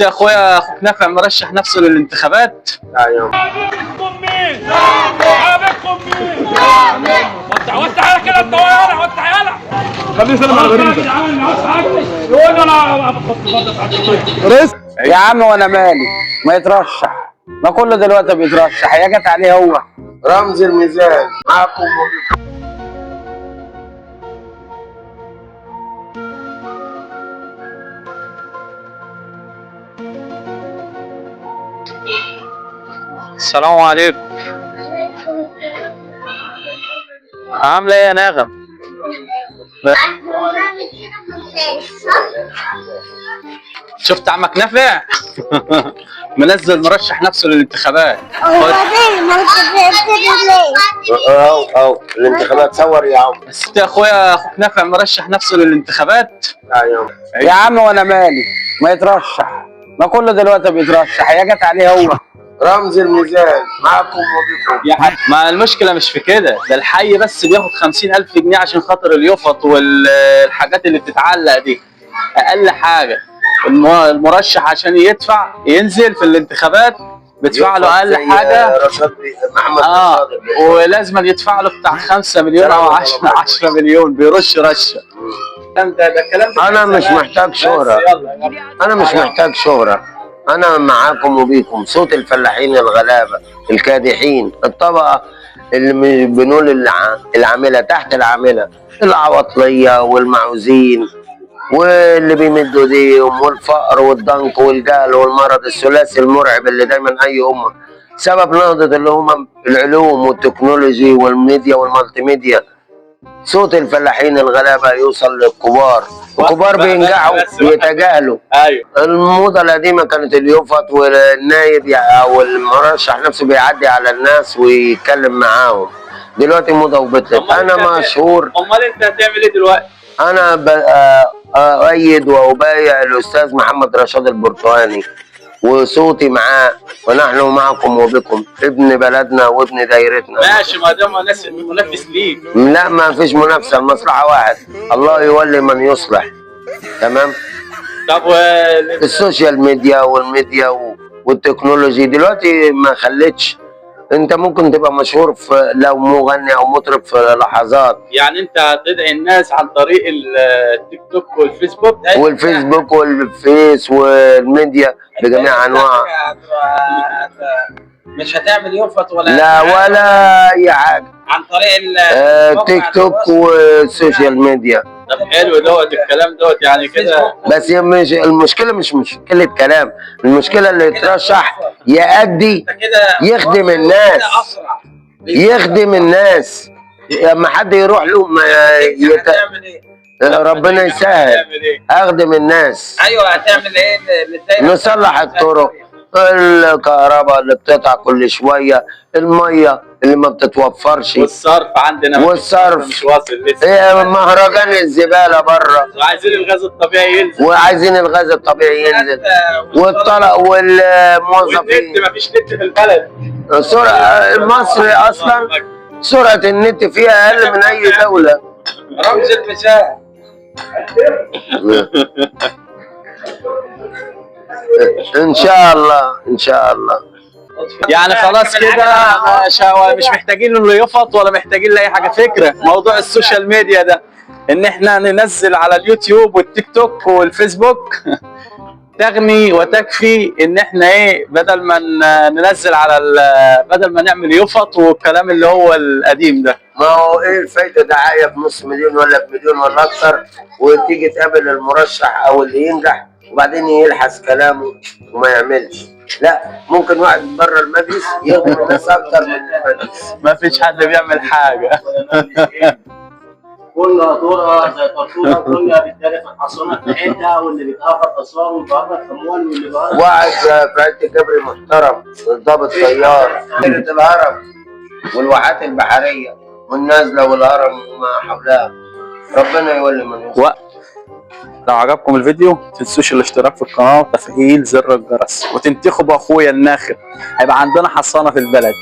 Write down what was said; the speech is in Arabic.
شفت يا اخويا اخوك نافع مرشح نفسه للانتخابات؟ ايوه. حبيبكم مين؟ حبيبكم مين؟ وسع كده الطوارئ، وسع يلا. خليه يسلم على بريده. يقول انا رئيس يا عم وانا مالي، ما يترشح، ما كله دلوقتي بيترشح، هي جت عليه هو. رمز الميزان معاكم. السلام عليكم. عامله ايه يا ناغم؟ شفت عمك نافع؟ منزل مرشح نفسه للانتخابات. اهو الانتخابات صور يا عم. شفت يا اخويا اخوك نافع مرشح نفسه للانتخابات؟ ايوه. يا عم وانا مالي، ما يترشح، ما كله دلوقتي بيترشح، هي جت عليه هو. رمز الميزان معاكم وبكم. يا حاج ما المشكله مش في كده، ده الحي بس بياخد 50,000 جنيه عشان خاطر اليفط والحاجات اللي بتتعلق دي، اقل حاجه. المرشح عشان يدفع ينزل في الانتخابات بيدفع له اقل حاجه محمد ولازم يدفع له بتاع 5 مليون او 10 مليون، بيرش رشه. ده الكلام ده انا مش محتاج شهرة، انا مش محتاج شهرة، انا معاكم وبيكم، صوت الفلاحين الغلابة الكادحين، الطبقة اللي بنقول العاملة تحت العاملة، العواطلية والمعوزين واللي بيمدوا ايديهم، والفقر والضنك والجهل والمرض الثلاثي المرعب اللي دايما اي امه سبب نهضة اللي هم العلوم والتكنولوجي والميديا والمالتي ميديا. صوت الفلاحين الغلابه يوصل للكبار، الكبار بينجحوا ويتجاهلوا. ايوه. الموضه القديمه كانت اليوفط والنايب او المرشح نفسه بيعدي على الناس ويتكلم معاهم، دلوقتي موضه وبطلت. انا مشهور. امال انت هتعمل ايه دلوقتي؟ انا أؤيد وأبايع الأستاذ محمد رشاد البرتقاني وصوتي معاه، ونحن معكم وبكم، ابن بلدنا وابن دايرتنا. ماشي، ما دام منافس ليك. لا ما فيش منافسة، المصلحة واحد، الله يولي من يصلح. تمام. طب السوشيال ميديا والميديا والتكنولوجي دلوقتي ما خلتش، انت ممكن تبقى مشهور في لو مغني او مطرب في لحظات. يعني انت هتدعي الناس عن طريق التيك توك والفيسبوك والفيس والميديا بجميع انواعها. مش هتعمل يوفط ولا لا ولا اي حاجه عن طريق التيك توك والسوشيال ميديا. طب حلو الكلام يعني كده. بس مش المشكله، مش مشكله كلام، المشكله اللي يترشح يأدي، يخدم الناس، يخدم الناس. لما حد يروح له ربنا يسهل. اخدم الناس. ايوه هتعمل ايه؟ نصلح الطرق، الكهرباء اللي بتقطع كل شويه، الميه اللي ما بتتوفرش، والصرف عندنا والصرف مش واصل لسه، مهرجان الزباله بره، وعايزين الغاز الطبيعي ينزل، وعايزين الغاز الطبيعي ينزل، والطلق والموظفين. والنت مفيش نت في البلد. سرعه مصر اصلا سرعه النت فيها اقل من اي دوله. رمز المثال. ان شاء الله ان شاء الله. يعني خلاص كده مش محتاجين له يفط ولا محتاجين لاي حاجه. فكره موضوع السوشيال ميديا ده ان احنا ننزل على اليوتيوب والتيك توك والفيسبوك تغني وتكفي، ان احنا ايه بدل ما ننزل على بدل ما نعمل يفط والكلام اللي هو القديم ده. ما هو ايه الفايده دعايه بنص مليون ولا بمليون ولا اكتر، وتيجي تقابل المرشح او اللي ينجح وبعدين يلحس كلامه وما يعملش. لا، ممكن واحد بره المجلس يخدم الناس اكتر من المجلس. ما فيش حد بيعمل حاجه. كل دورها زي طرطوره، كلها بتدرس الحصانه بتاعتها، واللي بيتهرب اسوار وبيتهرب اموال واللي بيهرب. واحد في عيله الجبري محترم، ضابط طيار، دايره الهرم والواحات البحريه والنازله والهرم وما حولها، ربنا يولي من يصلح. لو عجبكم الفيديو متنسوش الاشتراك في القناه وتفعيل زر الجرس، وتنتخبوا اخويا الناخب، هيبقى عندنا حصانه في البلد.